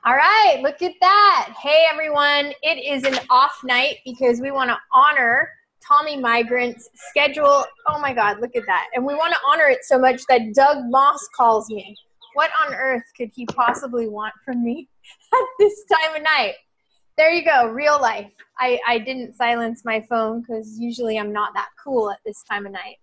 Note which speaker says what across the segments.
Speaker 1: All right, look at that. Hey, everyone. It is an off night because we want to honor Tommy Mygrant's schedule. Oh, my God, look at that. And we want to honor it so much that Doug Moss calls me. What on earth could he possibly want from me at this time of night? There you go, real life. I didn't silence my phone because usually I'm not that cool at this time of night.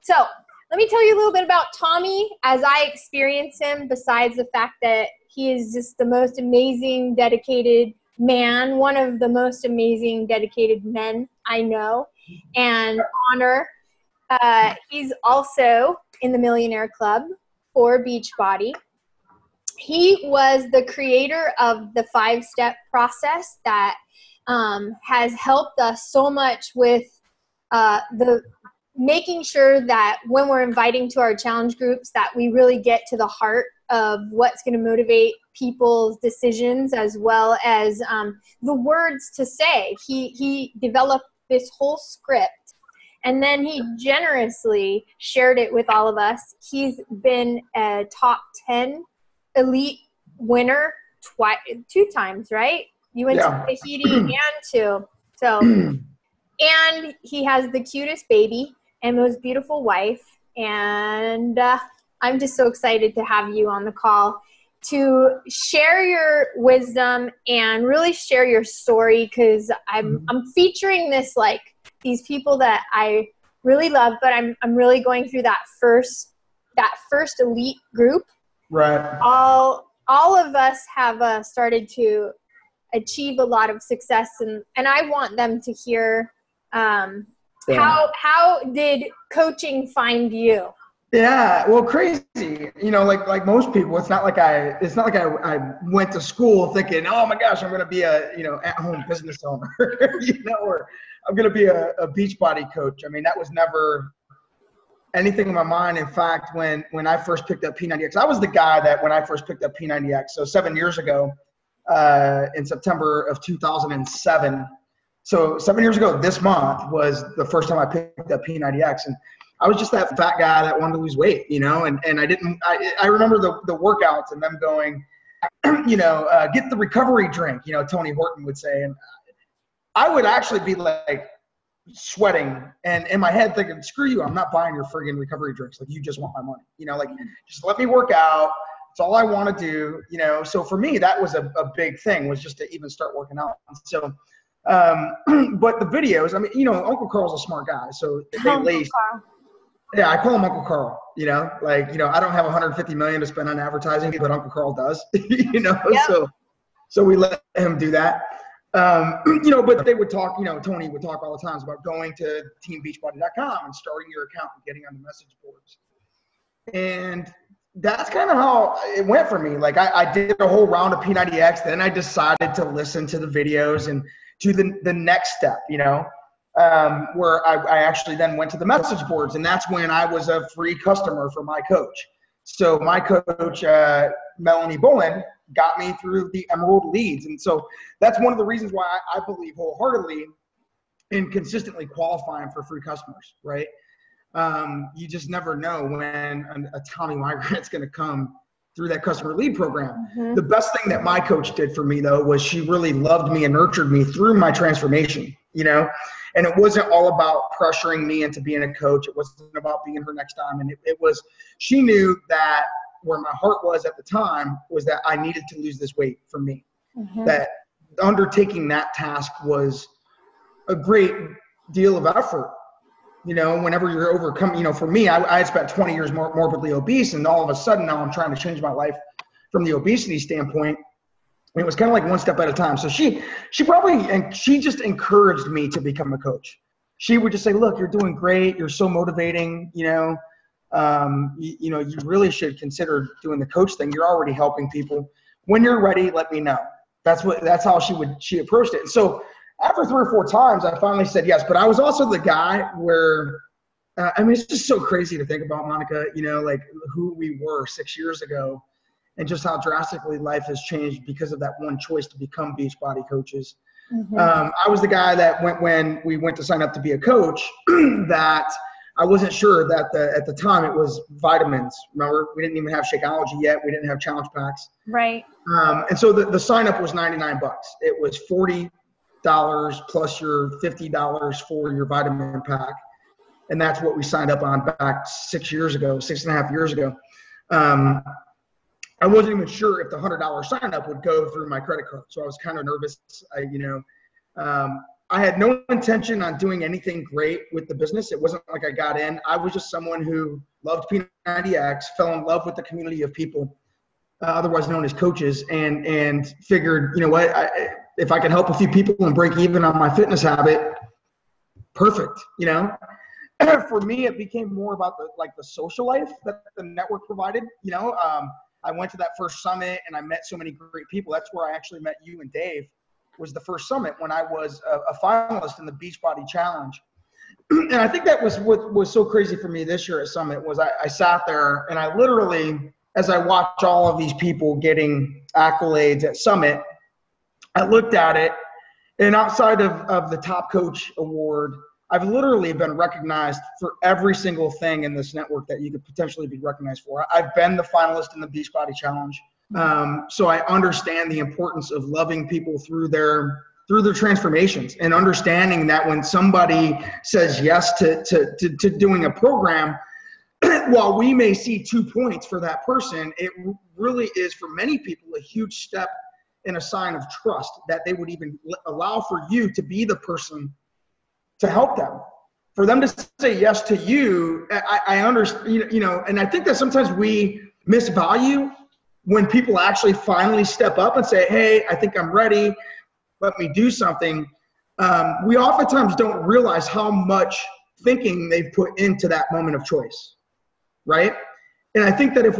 Speaker 1: So let me tell you a little bit about Tommy as I experience him, besides the fact that he is just the most amazing, dedicated man, one of the most amazing, dedicated men I know and honor. He's also in the Millionaire Club for Beachbody. He was the creator of the 5-step process that has helped us so much with the making sure that when we're inviting to our challenge groups that we really get to the heart of what's going to motivate people's decisions, as well as the words to say. He developed this whole script, and then he generously shared it with all of us. He's been a top 10 elite winner two times, right? You went to Tahiti and two. So, and he has the cutest baby and most beautiful wife. And I'm just so excited to have you on the call to share your wisdom and really share your story, because I'm featuring these people that I really love, but I'm really going through that first elite group. Right. All of us have started to achieve a lot of success, and I want them to hear how did coaching find you?
Speaker 2: Yeah, well, crazy. You know, like most people, it's not like I went to school thinking, oh my gosh, I'm going to be a at-home business owner, or I'm going to be a Beachbody coach. I mean, that was never anything in my mind. In fact, when I first picked up P90X, I was the guy that when I first picked up P90X, so 7 years ago, in September of 2007. So 7 years ago this month was the first time I picked up P90X, and I was just that fat guy that wanted to lose weight, and I remember the workouts and them going, get the recovery drink, Tony Horton would say. And I would actually be like sweating and in my head thinking, screw you, I'm not buying your friggin' recovery drinks. Like, you just want my money, just let me work out. It's all I want to do, So for me, that was a big thing, was just to even start working out. So, but the videos, I mean, Uncle Carl's a smart guy. So they laced. Yeah, I call him Uncle Carl, I don't have $150 million to spend on advertising, but Uncle Carl does, Yep. So we let him do that. But they would talk, Tony would talk all the time about going to teambeachbody.com and starting your account and getting on the message boards. And that's kind of how it went for me. Like I did a whole round of P90X, then I decided to listen to the videos and to the next step, where I actually then went to the message boards, and that's when I was a free customer for my coach. So my coach, Melanie Bullen, got me through the Emerald leads. And so that's one of the reasons why I believe wholeheartedly in consistently qualifying for free customers, right? You just never know when a Tommy Mygrant's going to come through that customer lead program. Mm-hmm. The best thing that my coach did for me, though, was she really loved me and nurtured me through my transformation, and it wasn't all about pressuring me into being a coach. It wasn't about being her next time. And it was, she knew that where my heart was at the time was that I needed to lose this weight for me. Mm-hmm. That undertaking that task was a great deal of effort. Whenever you're overcoming, for me, I had spent 20 years morbidly obese, and all of a sudden now I'm trying to change my life from the obesity standpoint. It was kind of like one step at a time. So she just encouraged me to become a coach. She would just say, look, you're doing great. You're so motivating. You really should consider doing the coach thing. You're already helping people. When you're ready, let me know. That's how she approached it. And so after 3 or 4 times, I finally said yes. But I was also the guy where, it's just so crazy to think about, Monica, like who we were 6 years ago and just how drastically life has changed because of that one choice to become Beachbody coaches. Mm-hmm. I was the guy that when we went to sign up to be a coach, that I wasn't sure that at the time it was vitamins. Remember, we didn't even have Shakeology yet. We didn't have challenge packs.
Speaker 1: Right.
Speaker 2: And so the sign up was $99. It was $40 plus your $50 for your vitamin pack. And that's what we signed up on back 6.5 years ago. I wasn't even sure if the $100 sign up would go through my credit card. So I was kind of nervous. I had no intention on doing anything great with the business. It wasn't like I got in. I was just someone who loved P90X, fell in love with the community of people, otherwise known as coaches, and figured, you know what, if I could help a few people and break even on my fitness habit, perfect, you know. For me, it became more about the social life that the network provided. You know, I went to that first summit and I met so many great people. That's where I actually met you and Dave. Was the first summit when I was a finalist in the Beachbody Challenge. And I think that was what was so crazy for me this year at Summit was I sat there and I literally, as I watched all of these people getting accolades at Summit, I looked at it, and outside of the top coach award, I've literally been recognized for every single thing in this network that you could potentially be recognized for. I've been the finalist in the Beachbody Challenge. So I understand the importance of loving people through their transformations, and understanding that when somebody says yes to doing a program, while we may see 2 points for that person, it really is for many people a huge step and a sign of trust that they would even allow for you to be the person to help them. For them to say yes to you, I understand, you know, and I think that sometimes we misvalue when people actually finally step up and say, hey, I think I'm ready, let me do something. We oftentimes don't realize how much thinking they've put into that moment of choice, right? And I think that if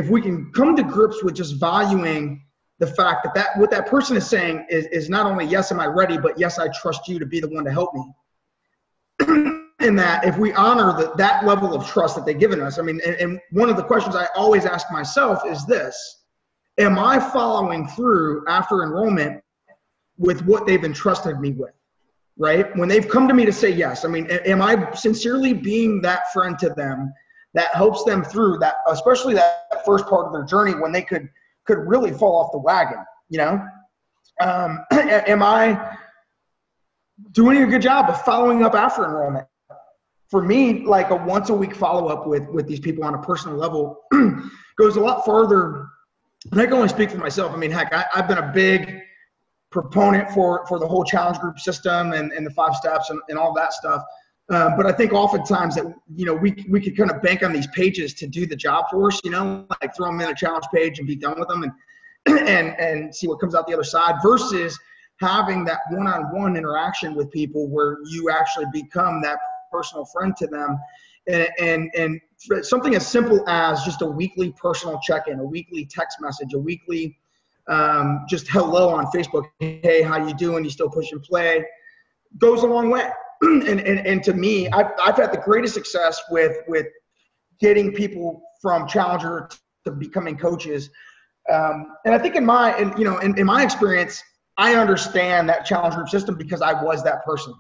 Speaker 2: we can come to grips with just valuing the fact that what that person is saying is not only, yes, am I ready, but yes, I trust you to be the one to help me. And that if we honor that level of trust that they've given us, I mean, and one of the questions I always ask myself is this: am I following through after enrollment with what they've entrusted me with, right? When they've come to me to say yes, I mean, am I sincerely being that friend to them that helps them through that, especially that first part of their journey when they could really fall off the wagon, you know? Am I doing a good job of following up after enrollment? For me, like a once a week follow-up with these people on a personal level goes a lot farther. And I can only speak for myself. I mean, heck, I've been a big proponent for the whole challenge group system and the 5 steps and all that stuff. But I think oftentimes that, you know, we could kind of bank on these pages to do the job for us, you know, like throw them in a challenge page and be done with them and see what comes out the other side, versus having that one-on-one interaction with people where you actually become that personal friend to them. And something as simple as just a weekly personal check-in, a weekly text message, a weekly just hello on Facebook, hey, how you doing? You still push and play, goes a long way. And to me, I've had the greatest success with getting people from challenger to becoming coaches. And I think in my experience, I understand that challenge group system because I was that person.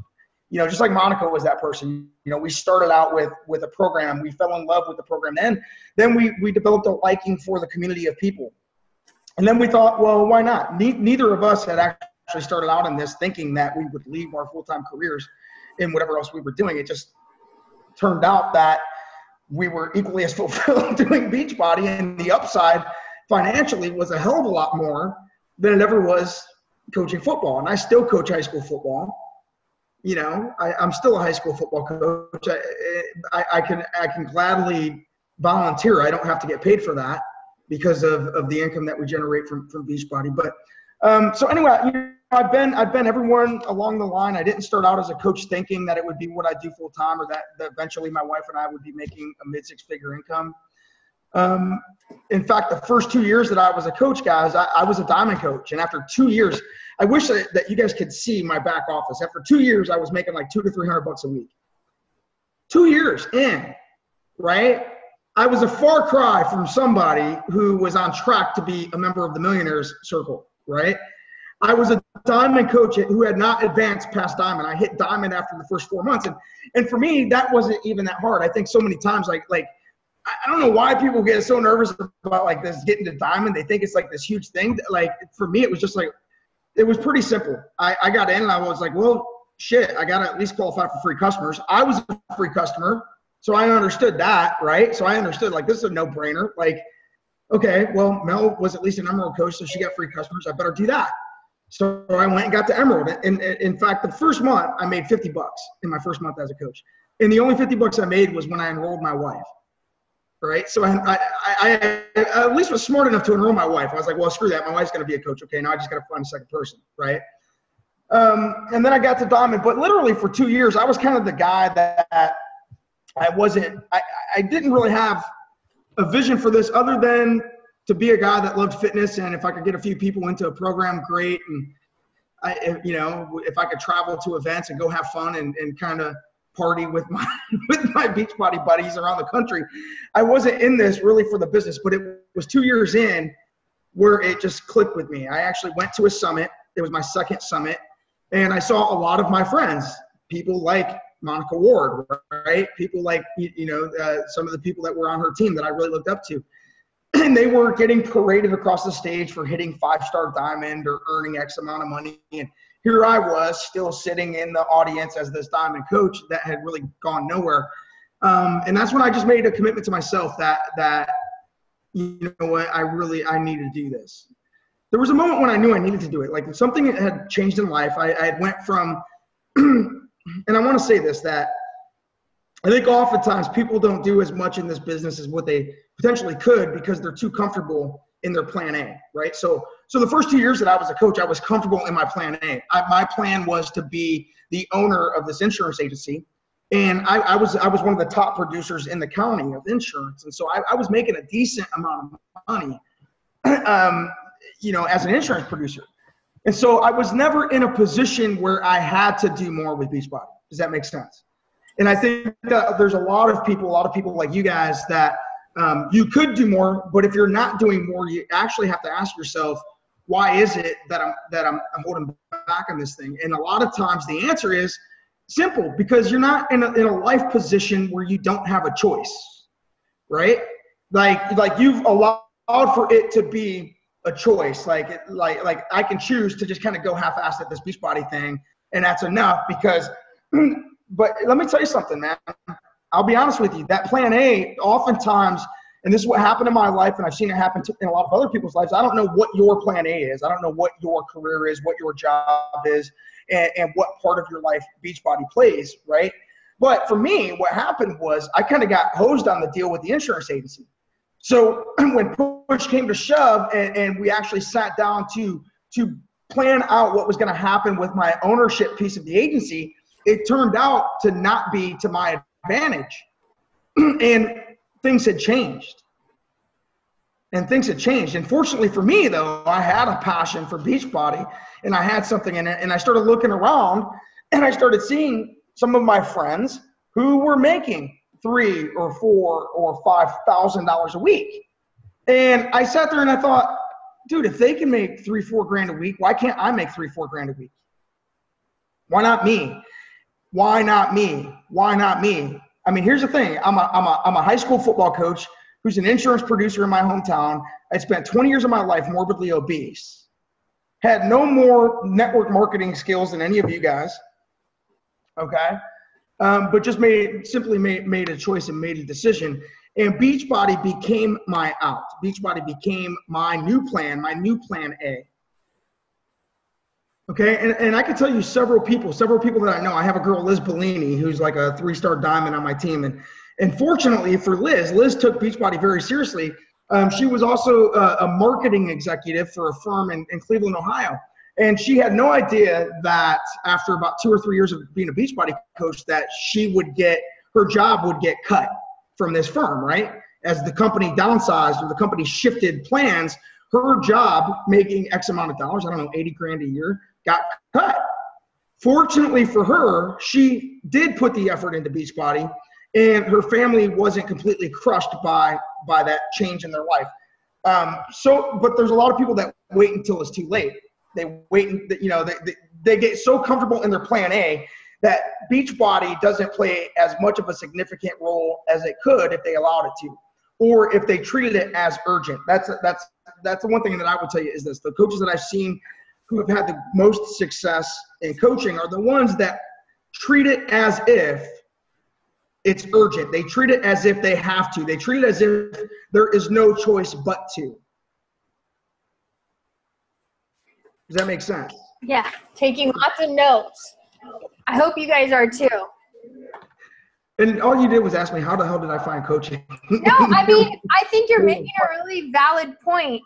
Speaker 2: You know, just like Monica was that person. You know, we started out with a program. We fell in love with the program. Then we developed a liking for the community of people. And then we thought, well, why not? Neither of us had actually started out in this thinking that we would leave our full-time careers in whatever else we were doing. It just turned out that we were equally as fulfilled doing Beachbody, and the upside financially was a hell of a lot more than it ever was coaching football. And I still coach high school football. You know, I'm still a high school football coach. I can gladly volunteer. I don't have to get paid for that because of the income that we generate from Beachbody. But so anyway, you know, I've been everyone along the line. I didn't start out as a coach thinking that it would be what I do full time, or that eventually my wife and I would be making a mid-6-figure income. In fact, the first 2 years that I was a coach, guys, I was a diamond coach. And after 2 years, I wish that you guys could see my back office. After 2 years, I was making like $200 to $300 a week. 2 years in, right? I was a far cry from somebody who was on track to be a member of the Millionaires circle, right? I was a diamond coach who had not advanced past diamond. I hit diamond after the first 4 months. And for me, that wasn't even that hard. I think so many times, like I don't know why people get so nervous about like this getting to diamond. They think it's like this huge thing. Like for me, it was just like, it was pretty simple. I got in and I was like, well, shit, I got to at least qualify for free customers. I was a free customer, so I understood that, right? So I understood like this is a no-brainer. Like, okay, well, Mel was at least an Emerald coach, so she got free customers. I better do that. So I went and got to Emerald. And in fact, the first month I made $50 in my first month as a coach. And the only $50 I made was when I enrolled my wife. Right. So I at least was smart enough to enroll my wife. I was like, well, screw that. My wife's going to be a coach. Okay. Now I just got to find a second person. Right. And then I got to diamond, but literally for 2 years, I was kind of the guy that I didn't really have a vision for this other than to be a guy that loved fitness. And if I could get a few people into a program, great. And if I could travel to events and go have fun and kind of party with my Beachbody buddies around the country. I wasn't in this really for the business, but it was 2 years in where it just clicked with me. I actually went to a summit. It was my second summit, and I saw a lot of my friends, people like Monica Ward, right? People like some of the people that were on her team that I really looked up to, and they were getting paraded across the stage for hitting 5-star diamond or earning X amount of money. And here I was still sitting in the audience as this diamond coach that had really gone nowhere. And that's when I just made a commitment to myself that you know what, I need to do this. There was a moment when I knew I needed to do it. Like something had changed in life. I had went from, and I want to say this, that I think oftentimes people don't do as much in this business as what they potentially could because they're too comfortable in their plan A, right? So the first 2 years that I was a coach, I was comfortable in my plan A. My plan was to be the owner of this insurance agency. And I was one of the top producers in the county of insurance. And so I was making a decent amount of money, as an insurance producer. And so I was never in a position where I had to do more with Beachbody. Does that make sense? And I think that there's a lot of people like you guys that you could do more, but if you're not doing more, you actually have to ask yourself, why is it that I'm holding back on this thing? And a lot of times the answer is simple, because you're not in a life position where you don't have a choice, right? Like you've allowed for it to be a choice. Like I can choose to just kind of go half-assed at this Beachbody thing, and that's enough because, but let me tell you something, man. I'll be honest with you, that plan A oftentimes, and this is what happened in my life, and I've seen it happen in a lot of other people's lives. I don't know what your plan A is. I don't know what your career is, what your job is, and what part of your life Beachbody plays, right? But for me, what happened was I kind of got hosed on the deal with the insurance agency. So when push came to shove and we actually sat down to plan out what was going to happen with my ownership piece of the agency, it turned out to not be to my advantage. And things had changed. And fortunately for me, though, I had a passion for Beachbody, and I had something in it. And I started looking around, and I started seeing some of my friends who were making $3,000 or $4,000 or $5,000 a week. And I sat there and I thought, dude, if they can make $3-4 grand a week, why can't I make $3-4 grand a week? Why not me? Why not me? Why not me? I mean, here's the thing. I'm a high school football coach who's an insurance producer in my hometown. I spent 20 years of my life morbidly obese. Had no more network marketing skills than any of you guys. Okay. But just simply made a choice and made a decision. And Beachbody became my out. Beachbody became my new plan A. Okay, and I can tell you several people that I know. I have a girl, Liz Bellini, who's like a 3-star diamond on my team. And fortunately for Liz took Beachbody very seriously. She was also a marketing executive for a firm in Cleveland, Ohio. And she had no idea that after about 2 or 3 years of being a Beachbody coach that her job would get cut from this firm, right? As the company downsized or the company shifted plans, her job making X amount of dollars, I don't know, 80 grand a year, got cut. Fortunately for her, she did put the effort into Beachbody, and her family wasn't completely crushed by that change in their life. But there's a lot of people that wait until it's too late. They wait, and, you know, they get so comfortable in their plan A that Beachbody doesn't play as much of a significant role as it could if they allowed it to, or if they treated it as urgent. That's the one thing that I would tell you is this: the coaches that I've seen who have had the most success in coaching are the ones that treat it as if it's urgent. They treat it as if they have to. They treat it as if there is no choice but to. Does that make sense?
Speaker 1: Yeah, taking lots of notes. I hope you guys are too.
Speaker 2: And all you did was ask me, how the hell did I find coaching?
Speaker 1: No, I mean, I think you're making a really valid point.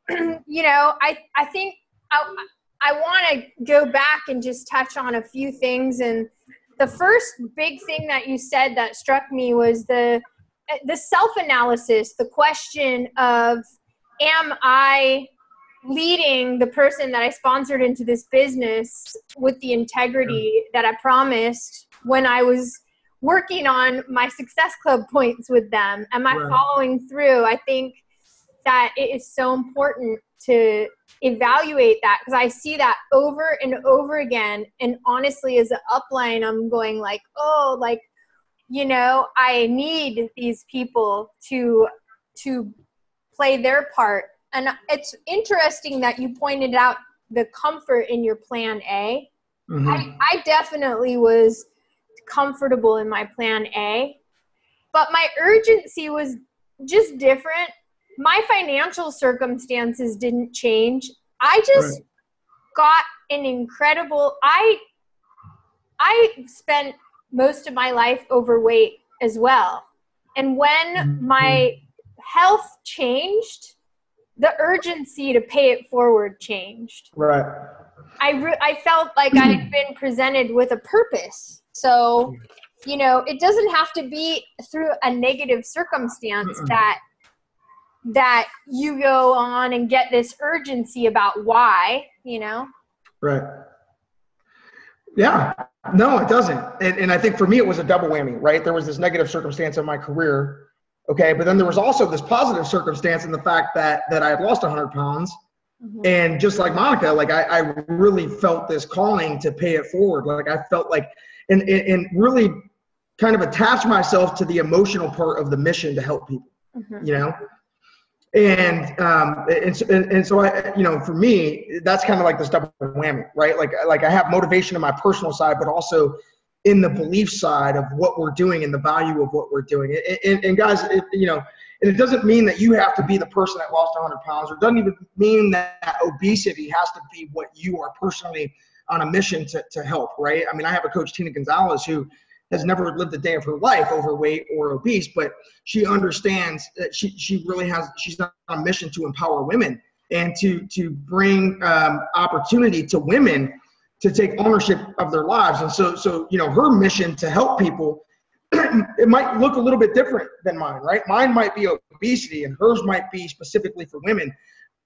Speaker 1: You know, I think I want to go back and just touch on a few things. And the first big thing that you said that struck me was the self-analysis, the question of, am I leading the person that I sponsored into this business with the integrity that I promised when I was working on my Success Club points with them? Am I following through? I think that it is so important to evaluate that, because I see that over and over again. And honestly, as an upline, I'm going like, oh, like, you know, I need these people to play their part. And it's interesting that you pointed out the comfort in your plan A. Mm-hmm. I definitely was comfortable in my plan A, but my urgency was just different. My financial circumstances didn't change. I just got an incredible, I spent most of my life overweight as well. And when my health changed, the urgency to pay it forward changed.
Speaker 2: Right.
Speaker 1: I felt like I had been presented with a purpose. So, you know, it doesn't have to be through a negative circumstance that you go on and get this urgency about why, you know?
Speaker 2: Right. Yeah. No, it doesn't. And I think for me, it was a double whammy, right? There was this negative circumstance in my career. Okay. But then there was also this positive circumstance in the fact that I had lost 100 pounds. Mm-hmm. And just like Monica, like I really felt this calling to pay it forward. Like I felt like, and really kind of attach myself to the emotional part of the mission to help people, you know? And so I, you know, for me, that's kind of like this double whammy, right? Like I have motivation in my personal side, but also in the belief side of what we're doing and the value of what we're doing. And guys, you know, and it doesn't mean that you have to be the person that lost 100 pounds, or it doesn't even mean that obesity has to be what you are personally on a mission to help, right? I mean, I have a coach, Tina Gonzalez, who has never lived a day of her life overweight or obese, but she understands that she's on a mission to empower women and to bring opportunity to women to take ownership of their lives. And so, you know, her mission to help people, it might look a little bit different than mine, right? Mine might be obesity and hers might be specifically for women.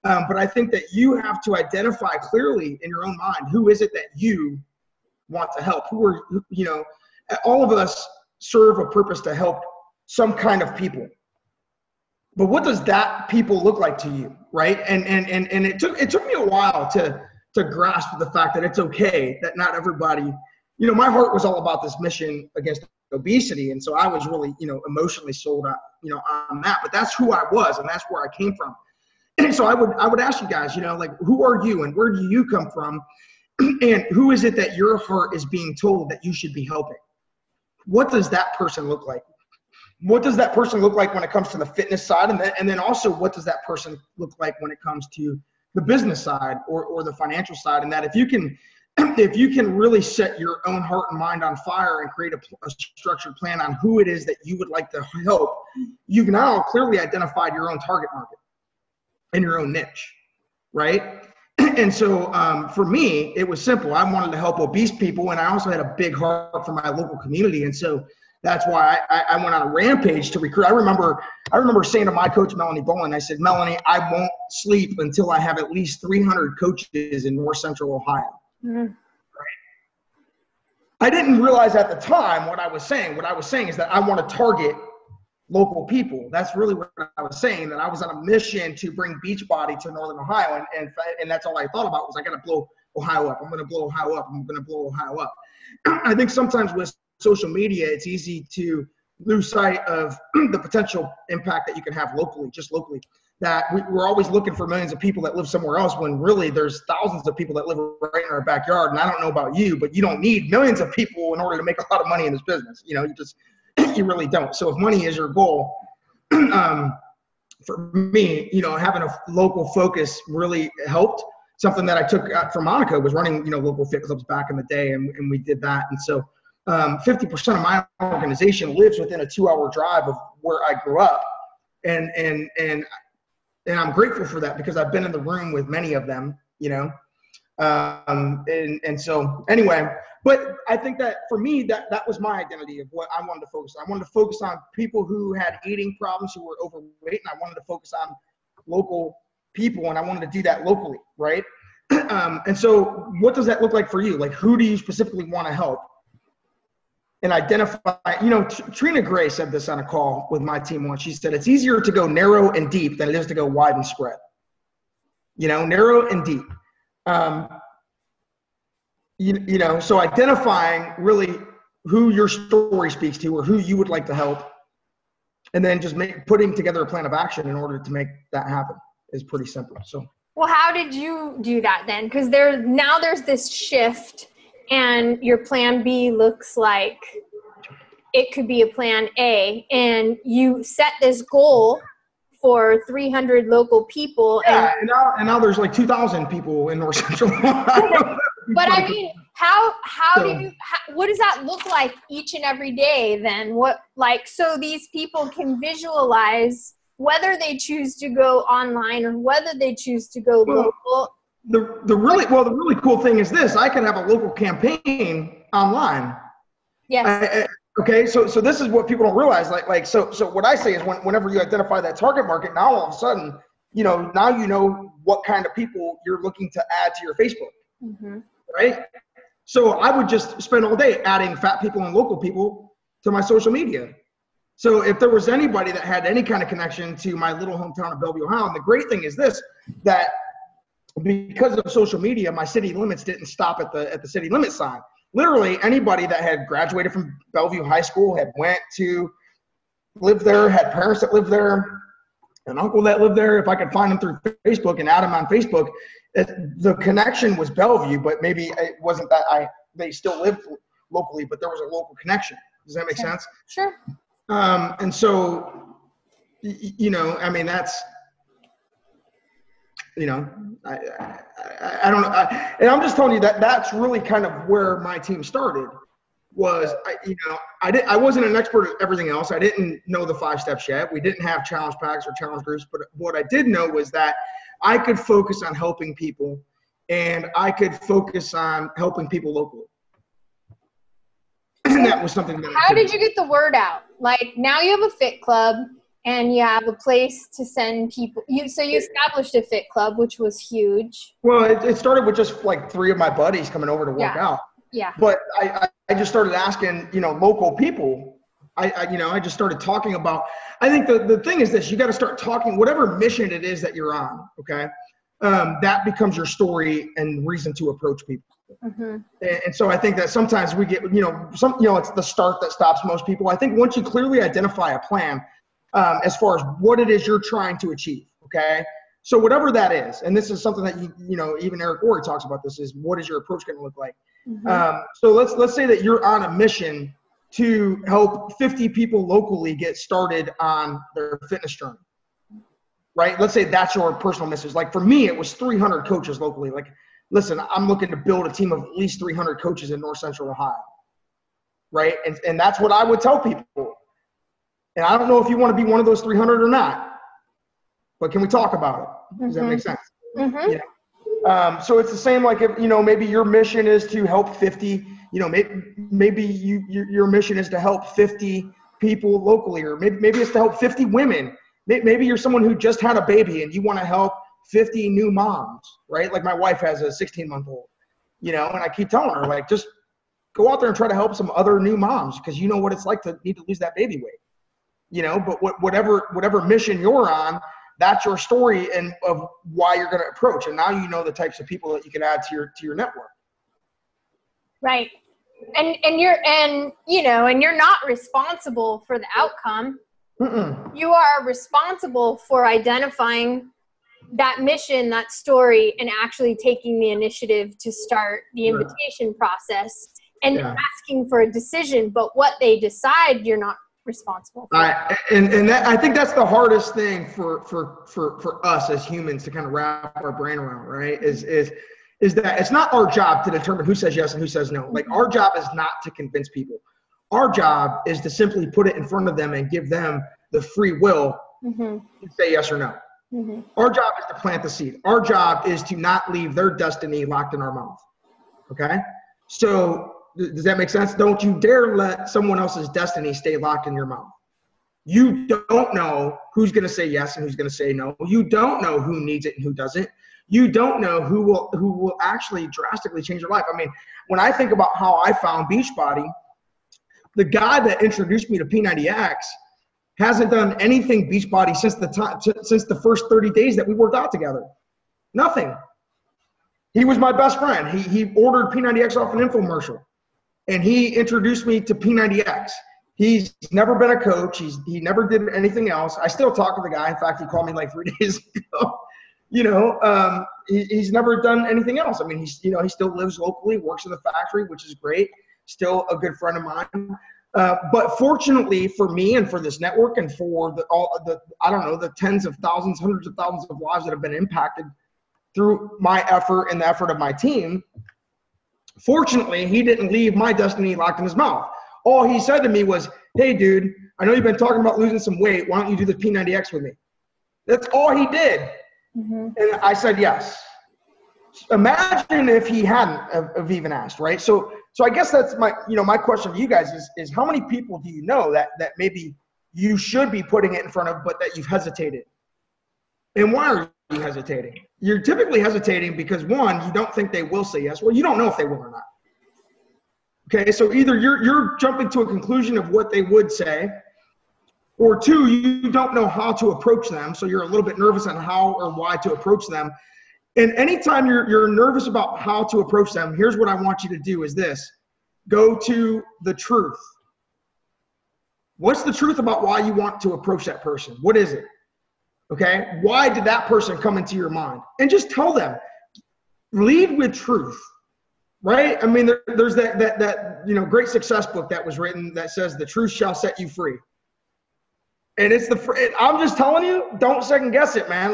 Speaker 2: But I think that you have to identify clearly in your own mind, who is it that you want to help? Who are, you know, all of us serve a purpose to help some kind of people. But what does that people look like to you, right? And it took me a while to grasp the fact that it's okay that not everybody, you know, my heart was all about this mission against obesity, and so I was really, you know, emotionally sold on, you know, on that. But that's who I was, and that's where I came from. And so I would ask you guys, you know, like, who are you and where do you come from, and who is it that your heart is being told that you should be helping? What does that person look like? What does that person look like when it comes to the fitness side? And then also, what does that person look like when it comes to the business side or the financial side? And that if you can really set your own heart and mind on fire and create a structured plan on who it is that you would like to help, you've now clearly identified your own target market and your own niche, right? And so for me, it was simple. I wanted to help obese people, and I also had a big heart for my local community. And so that's why I went on a rampage to recruit. I remember saying to my coach, Melanie Bowen, I said, Melanie, I won't sleep until I have at least 300 coaches in North Central Ohio. Mm-hmm. Right? I didn't realize at the time what I was saying. What I was saying is that I want to target local people. That's really what I was saying, that I was on a mission to bring Beachbody to Northern Ohio. And that's all I thought about was I got to blow Ohio up. I'm going to blow Ohio up. I'm going to blow Ohio up. I think sometimes with social media, it's easy to lose sight of the potential impact that you can have locally, just locally. That we're always looking for millions of people that live somewhere else when really there's thousands of people that live right in our backyard. And I don't know about you, but you don't need millions of people in order to make a lot of money in this business. You know, you really don't. So if money is your goal, for me, you know, having a local focus really helped. Something that I took from Monica was running, you know, local fit clubs back in the day, and we did that. And so 50% of my organization lives within a 2-hour drive of where I grew up. And I'm grateful for that because I've been in the room with many of them, you know. And so anyway, but I think that for me, that was my identity of what I wanted to focus on. I wanted to focus on people who had eating problems, who were overweight, and I wanted to focus on local people, and I wanted to do that locally, right? And so what does that look like for you? Like, who do you specifically want to help? And identify, you know, Trina Gray said this on a call with my team once. She said, it's easier to go narrow and deep than it is to go wide and spread. You know, narrow and deep. You know, so identifying really who your story speaks to or who you would like to help, and then just putting together a plan of action in order to make that happen is pretty simple. So,
Speaker 1: well, how did you do that then? Because there's this shift, and your plan B looks like it could be a plan A, and you set this goal for 300 local people.
Speaker 2: Yeah, and now there's like 2,000 people in North Central Ohio.
Speaker 1: But I mean, what does that look like each and every day then? So these people can visualize whether they choose to go online or whether they choose to go local.
Speaker 2: The really cool thing is this: I can have a local campaign online.
Speaker 1: Yes.
Speaker 2: Okay, so this is what people don't realize. So what I say is whenever you identify that target market, now all of a sudden, you know what kind of people you're looking to add to your Facebook, right? So I would just spend all day adding fat people and local people to my social media. So if there was anybody that had any kind of connection to my little hometown of Bellevue, Ohio, and the great thing is this, that because of social media, my city limits didn't stop at the city limit sign. Literally anybody that had graduated from Bellevue High School, had went to live there, had parents that lived there, an uncle that lived there, if I could find them through Facebook and add them on Facebook, the connection was Bellevue, but maybe it wasn't that they still lived locally, but there was a local connection. Does that make sense?
Speaker 1: Sure.
Speaker 2: And so, you know, I mean, that's, you know, I don't know. And I'm just telling you that's really kind of where my team started was, I wasn't an expert at everything else. I didn't know the 5 steps yet. We didn't have challenge packs or challenge groups, but what I did know was that I could focus on helping people, and I could focus on helping people locally. And that was something that
Speaker 1: How did you get the word out? Like, now you have a fit club and you have a place to send people. So you established a fit club, which was huge.
Speaker 2: Well, it started with just like 3 of my buddies coming over to work out.
Speaker 1: Yeah.
Speaker 2: But I just started asking, you know, local people. I just started talking about, I think the thing is this: you got to start talking, whatever mission it is that you're on, okay? That becomes your story and reason to approach people. And so I think that sometimes we get, it's the start that stops most people. I think once you clearly identify a plan, as far as what it is you're trying to achieve, okay? So whatever that is, and this is something that, even Eric Worre talks about this, is what is your approach going to look like? So let's say that you're on a mission to help 50 people locally get started on their fitness journey, right? Let's say that's your personal message. Like for me, it was 300 coaches locally. Like, listen, I'm looking to build a team of at least 300 coaches in North Central Ohio, right? And that's what I would tell people. And I don't know if you want to be one of those 300 or not, but can we talk about it? Does that make sense? Yeah. So it's the same, like if, maybe your mission is to help 50, maybe your mission is to help 50 people locally, or maybe it's to help 50 women. Maybe you're someone who just had a baby and you want to help 50 new moms, right? Like my wife has a 16-month-old, and I keep telling her, like, just go out there and try to help some other new moms, because you know what it's like to need to lose that baby weight. but whatever mission you're on, that's your story and of why you're going to approach. And now you know the types of people that you can add to your network.
Speaker 1: Right. And you're not responsible for the outcome.
Speaker 2: Mm-mm.
Speaker 1: You are responsible for identifying that mission, that story, and actually taking the initiative to start the invitation process and asking for a decision. But what they decide, you're not responsible for.
Speaker 2: I think that's the hardest thing for us as humans to kind of wrap our brain around, right? Is that it's not our job to determine who says yes and who says no. Like, our job is not to convince people. Our job is to simply put it in front of them and give them the free will to say yes or no. Mm-hmm. Our job is to plant the seed. Our job is to not leave their destiny locked in our mouth. Okay? So does that make sense? Don't you dare let someone else's destiny stay locked in your mouth. You don't know who's going to say yes and who's going to say no. You don't know who needs it and who doesn't. You don't know who will actually drastically change your life. I mean, when I think about how I found Beachbody, the guy that introduced me to P90X hasn't done anything Beachbody since the first 30 days that we worked out together. Nothing. He was my best friend. He ordered P90X off an infomercial, and he introduced me to P90X. He's never been a coach. He never did anything else. I still talk to the guy. In fact, he called me like 3 days ago. He's never done anything else. I mean, he still lives locally, works in the factory, which is great. Still a good friend of mine. But fortunately for me and for this network and for the tens of thousands, hundreds of thousands of lives that have been impacted through my effort and the effort of my team, fortunately, he didn't leave my destiny locked in his mouth. All he said to me was, "Hey, dude, I know you've been talking about losing some weight. Why don't you do the P90X with me?" That's all he did. Mm-hmm. And I said yes. Imagine if he hadn't have even asked, right? So I guess that's my question to you guys is how many people do you know that maybe you should be putting it in front of, but that you've hesitated? And why are you hesitating? You're typically hesitating because, one, you don't think they will say yes. Well, you don't know if they will or not. Okay, so either you're jumping to a conclusion of what they would say, or two, you don't know how to approach them, so you're a little bit nervous on how or why to approach them. And anytime you're nervous about how to approach them, here's what I want you to do is this. Go to the truth. What's the truth about why you want to approach that person? What is it? Okay? Why did that person come into your mind? And just tell them. Lead with truth. Right? I mean, there's that great success book that was written that says the truth shall set you free. And I'm just telling you, don't second guess it, man.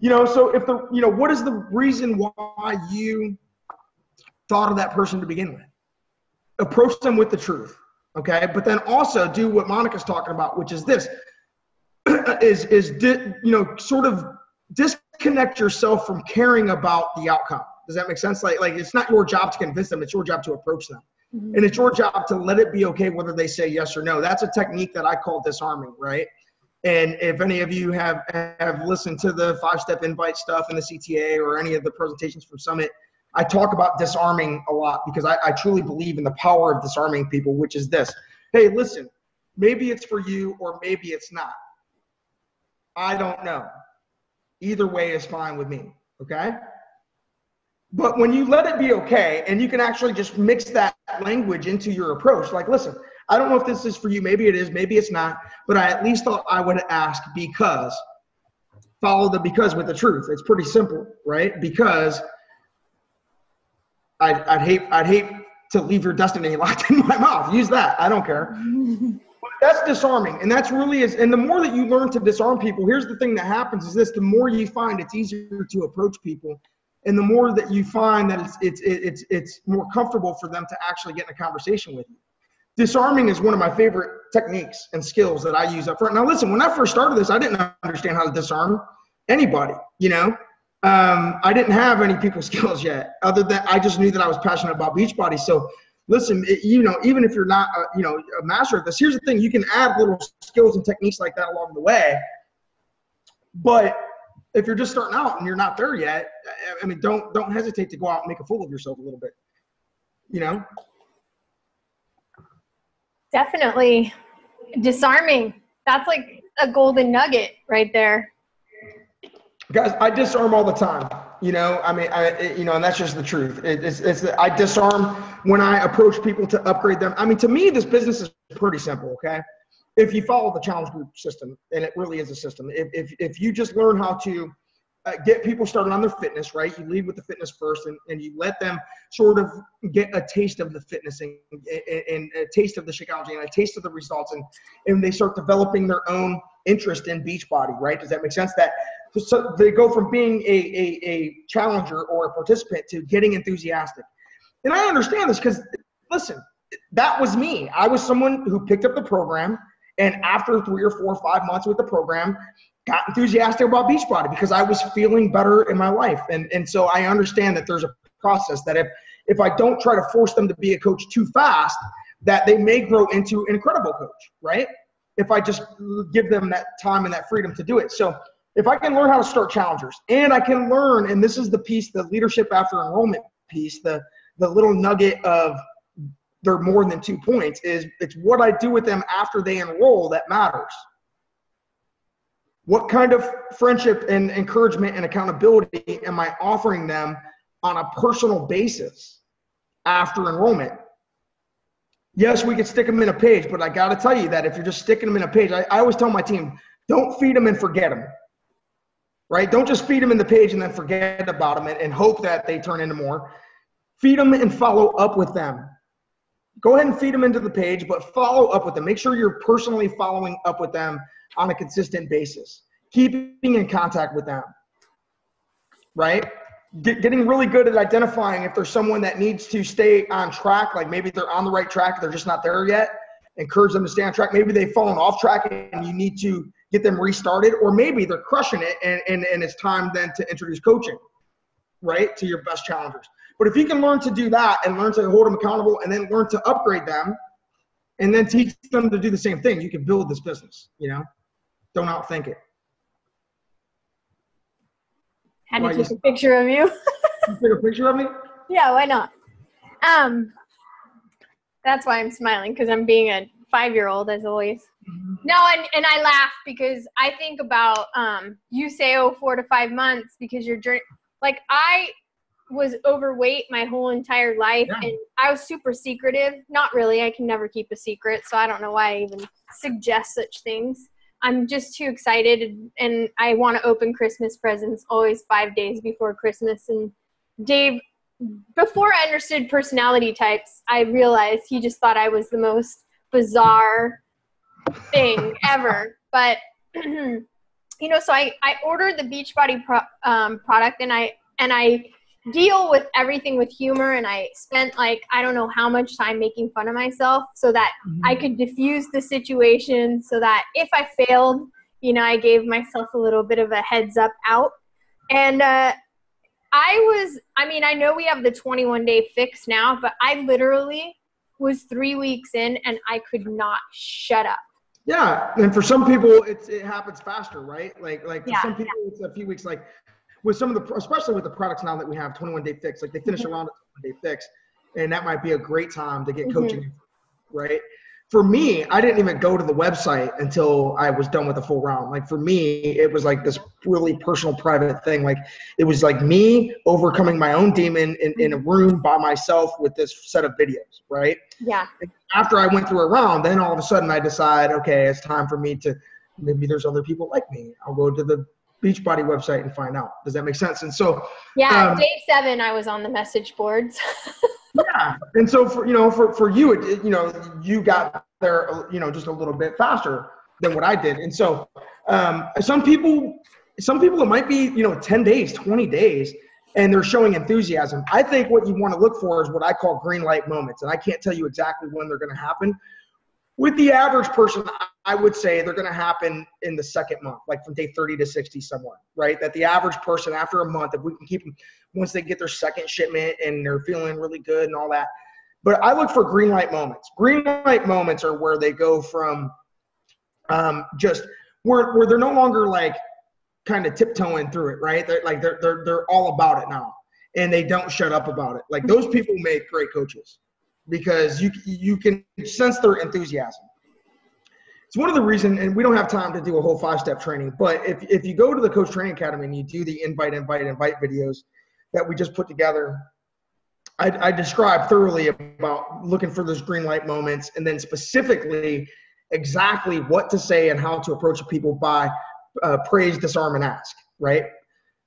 Speaker 2: So if what is the reason why you thought of that person to begin with? Approach them with the truth, okay? But then also do what Monica's talking about, which is this, sort of disconnect yourself from caring about the outcome. Does that make sense? Like it's not your job to convince them, it's your job to approach them. Mm-hmm. And it's your job to let it be okay whether they say yes or no. That's a technique that I call disarming, right? And if any of you have listened to the 5-step invite stuff in the CTA or any of the presentations from Summit, I talk about disarming a lot because I truly believe in the power of disarming people, which is this. Hey, listen, maybe it's for you or maybe it's not. I don't know. Either way is fine with me, okay? But when you let it be okay and you can actually just mix that language into your approach, like, listen, I don't know if this is for you. Maybe it is, maybe it's not. But I at least thought I would ask because. Follow the because with the truth. It's pretty simple, right? Because I'd hate to leave your destiny locked in my mouth. Use that. I don't care. But that's disarming. And that's really is. And the more that you learn to disarm people, here's the thing that happens is this. The more you find it's easier to approach people. And the more that you find that it's more comfortable for them to actually get in a conversation with you. Disarming is one of my favorite techniques and skills that I use up front. Now, listen, when I first started this, I didn't understand how to disarm anybody, I didn't have any people skills yet, other than I just knew that I was passionate about Beachbody. So listen, even if you're not, a master of this, here's the thing, you can add little skills and techniques like that along the way. But if you're just starting out and you're not there yet, I mean, don't hesitate to go out and make a fool of yourself a little bit,
Speaker 1: Definitely disarming. That's like a golden nugget right there.
Speaker 2: Guys, I disarm all the time. You know, I mean, and that's just the truth. I disarm when I approach people to upgrade them. I mean, to me, this business is pretty simple, okay? If you follow the challenge group system, and it really is a system, if you just learn how to get people started on their fitness, right? You lead with the fitness first, and you let them sort of get a taste of the fitness and a taste of the Shakeology and a taste of the results, and they start developing their own interest in Beachbody, right? Does that make sense? So they go from being a challenger or a participant to getting enthusiastic. And I understand this because, listen, that was me. I was someone who picked up the program, and after 3 or 4 or 5 months with the program, got enthusiastic about Beachbody because I was feeling better in my life. And so I understand that there's a process that if I don't try to force them to be a coach too fast, that they may grow into an incredible coach, right? If I just give them that time and that freedom to do it. So if I can learn how to start challengers, and I can learn, and this is the piece, the leadership after enrollment piece, the little nugget of they're more than 2 points, is it's what I do with them after they enroll that matters. What kind of friendship and encouragement and accountability am I offering them on a personal basis after enrollment? Yes, we could stick them in a page, but I got to tell you that if you're just sticking them in a page, I always tell my team, don't feed them and forget them, right? Don't just feed them in the page and then forget about them and hope that they turn into more. Feed them and follow up with them. Go ahead and feed them into the page, but follow up with them. Make sure you're personally following up with them on a consistent basis. Keeping in contact with them, right? Getting really good at identifying if there's someone that needs to stay on track, like maybe they're on the right track, they're just not there yet. Encourage them to stay on track. Maybe they've fallen off track and you need to get them restarted, or maybe they're crushing it and it's time then to introduce coaching, right, to your best challengers. But if you can learn to do that and learn to hold them accountable and then learn to upgrade them and then teach them to do the same thing, you can build this business, you know? Don't outthink it.
Speaker 1: Had to take a picture of you.
Speaker 2: You take a picture of me?
Speaker 1: Yeah, why not? That's why I'm smiling, because I'm being a 5-year-old as always. Mm-hmm. No, and I laugh because I think about you say 4 to 5 months because you're like I was overweight my whole entire life, yeah. And I was super secretive. Not really. I can never keep a secret, so I don't know why I even suggest such things. I'm just too excited, and I want to open Christmas presents always 5 days before Christmas. And Dave, before I understood personality types, I realized he just thought I was the most bizarre thing ever. But, you know, so I ordered the Beachbody product, and I deal with everything with humor, and I spent like I don't know how much time making fun of myself so that I could diffuse the situation, so that if I failed, you know, I gave myself a little bit of a heads up out. And I know we have the 21-day fix now, but I literally was 3 weeks in and I could not shut up.
Speaker 2: Yeah, and for some people it happens faster, right? Like for some people it's a few weeks. Like with some of the, especially with the products now that we have 21-day fix, like they finish around a 21-day fix, and that might be a great time to get coaching, right? For me, I didn't even go to the website until I was done with the full round. Like for me, it was like this really personal, private thing. Like it was like me overcoming my own demon in a room by myself with this set of videos, right?
Speaker 1: Yeah.
Speaker 2: And after I went through a round, then all of a sudden I decide, okay, it's time for me to, maybe there's other people like me. I'll go to the Beachbody website and find out. Does that make sense? And so
Speaker 1: day 7 I was on the message boards.
Speaker 2: Yeah, and so for you, you got there just a little bit faster than what I did. And so some people it might be 10 days, 20 days, and they're showing enthusiasm. I think what you want to look for is what I call green light moments, and I can't tell you exactly when they're going to happen. With the average person, I would say they're going to happen in the second month, like from day 30 to 60 somewhere, right? That the average person after a month, if we can keep them, once they get their second shipment and they're feeling really good and all that. But I look for green light moments. Green light moments are where they go from just where they're no longer like kind of tiptoeing through it, right? They're all about it now, and they don't shut up about it. Like those people make great coaches, because you can sense their enthusiasm. it's one of the reasons, and we don't have time to do a whole 5-step training, but if you go to the Coach Training Academy and you do the invite videos that we just put together, I describe thoroughly about looking for those green light moments, and then specifically exactly what to say and how to approach people by praise, disarm, and ask, right?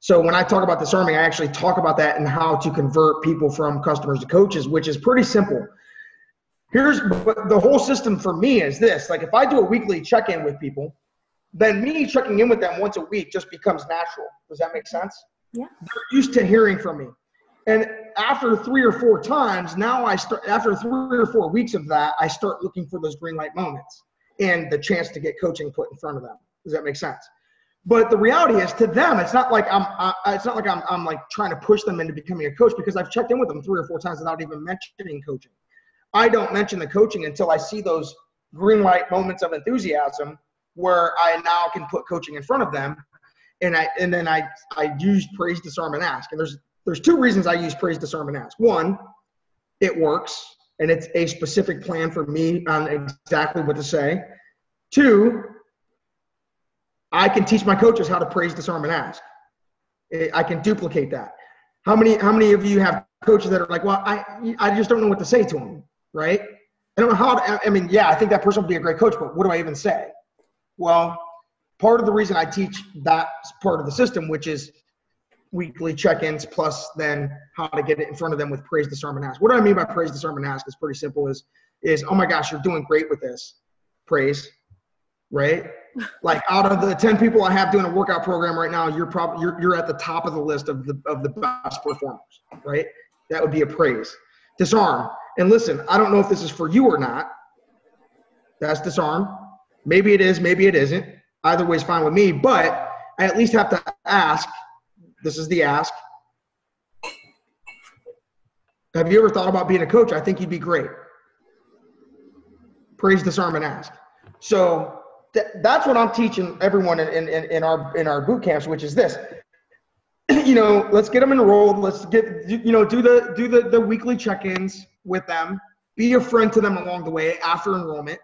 Speaker 2: So when I talk about disarming, I actually talk about that and how to convert people from customers to coaches, which is pretty simple. Here's the whole system for me is this. Like if I do a weekly check-in with people, then me checking in with them once a week just becomes natural. Does that make sense?
Speaker 1: Yeah.
Speaker 2: They're used to hearing from me. And after 3 or 4 times, after 3 or 4 weeks of that, I start looking for those green light moments and the chance to get coaching put in front of them. Does that make sense? But the reality is, to them, it's not like I'm like trying to push them into becoming a coach, because I've checked in with them 3 or 4 times without even mentioning coaching. I don't mention the coaching until I see those green light moments of enthusiasm where I now can put coaching in front of them. And then I use praise, disarm, and ask. And there's 2 reasons I use praise, disarm, and ask. 1, it works, and it's a specific plan for me on exactly what to say. 2, I can teach my coaches how to praise, disarm, and ask. I can duplicate that. How many of you have coaches that are like, well, I just don't know what to say to them, right? I don't know how to, I mean, yeah, I think that person would be a great coach, but what do I even say? Well, part of the reason I teach that part of the system, which is weekly check-ins plus then how to get it in front of them with praise, disarm, and ask. What do I mean by praise, disarm, and ask is pretty simple, is oh my gosh, you're doing great with this. Praise, right? Like out of the 10 people I have doing a workout program right now, you're at the top of the list of the best performers, right? That would be a praise. Disarm. And listen, I don't know if this is for you or not. That's disarm. Maybe it is, maybe it isn't. Either way is fine with me, but I at least have to ask. This is the ask. Have you ever thought about being a coach? I think you'd be great. Praise, disarm, and ask. So that's what I'm teaching everyone in our boot camps, which is this. Let's get them enrolled. Let's get, do the weekly check-ins with them. Be a friend to them along the way after enrollment.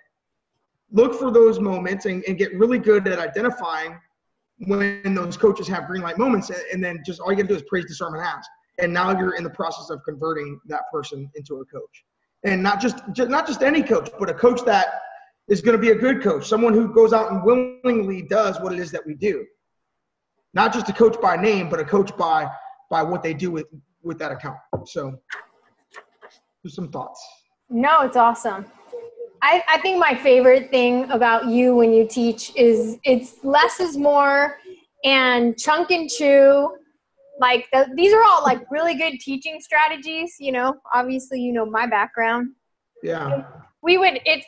Speaker 2: Look for those moments and get really good at identifying when those coaches have green light moments, and then just all you gotta do is praise, disarm, and ask. And now you're in the process of converting that person into a coach. And not just any coach, but a coach that is going to be a good coach, someone who goes out and willingly does what it is that we do. Not just a coach by name, but a coach by what they do with that account. So just some thoughts.
Speaker 1: No, it's awesome. I think my favorite thing about you when you teach is it's less is more and chunk and chew. Like these are all like really good teaching strategies, obviously, my background.
Speaker 2: Yeah.
Speaker 1: It's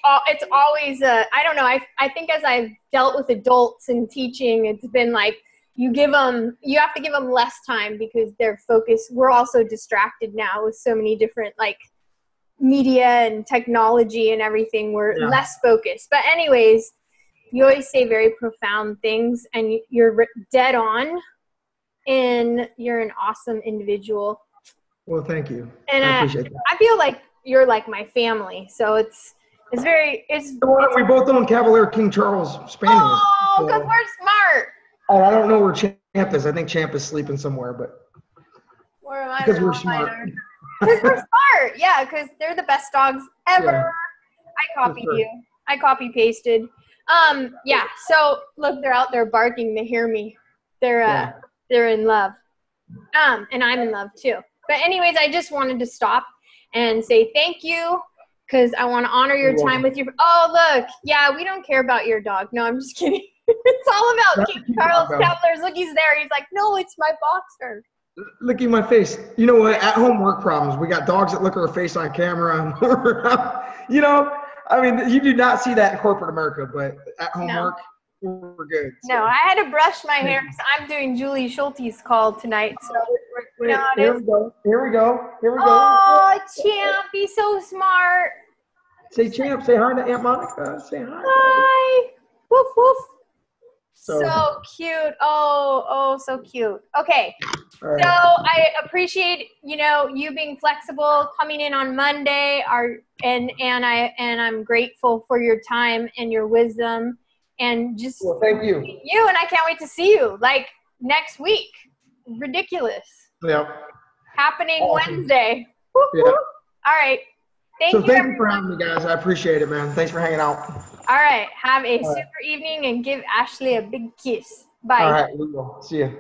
Speaker 1: always, I don't know. I think as I've dealt with adults in teaching, it's been like, you have to give them less time because they're focused. We're also distracted now with so many different like media and technology and everything. We're less focused. But anyways, you always say very profound things and you're dead on, and you're an awesome individual.
Speaker 2: Well, thank you.
Speaker 1: And
Speaker 2: I appreciate that.
Speaker 1: I feel like you're like my family. So it's
Speaker 2: we both own Cavalier King Charles Spaniels.
Speaker 1: Oh, because we're smart.
Speaker 2: I don't know where Champ is. I think Champ is sleeping somewhere, but because we're smart.
Speaker 1: Because we're smart. Yeah, because they're the best dogs ever.
Speaker 2: Yeah,
Speaker 1: I copied you. I copy pasted. Yeah. So look, they're out there barking. They hear me. They're in love. And I'm in love too. But anyways, I just wanted to stop and say thank you because I want to honor your time with your. Oh, look. Yeah, we don't care about your dog. No, I'm just kidding. It's all about King Charles Cavaliers. Look, he's there. He's like, no, it's my boxer.
Speaker 2: Look at my face. You know what? At-home work problems. We got dogs that look at our face on camera. I mean, you do not see that in corporate America, but at-home work, we're good. So.
Speaker 1: No, I had to brush my hair because I'm doing Julie Schulte's call tonight. So
Speaker 2: Here we go.
Speaker 1: Oh, Champ, he's so smart.
Speaker 2: Say, Champ, say hi to Aunt Monica. Say hi.
Speaker 1: Hi. Woof, woof. So cute. Oh, so cute. Okay.
Speaker 2: Right.
Speaker 1: So I appreciate, you being flexible, coming in on Monday, and I'm grateful for your time and your wisdom, and just
Speaker 2: Well, thank you.
Speaker 1: And I can't wait to see you like next week. Ridiculous.
Speaker 2: Yeah.
Speaker 1: Happening
Speaker 2: Awesome.
Speaker 1: Wednesday.
Speaker 2: Yeah.
Speaker 1: All right. Thank you
Speaker 2: for having me, guys. I appreciate it, man. Thanks for hanging out.
Speaker 1: All right. Have a super evening and give Ashley a big kiss. Bye.
Speaker 2: All right. We will. See you.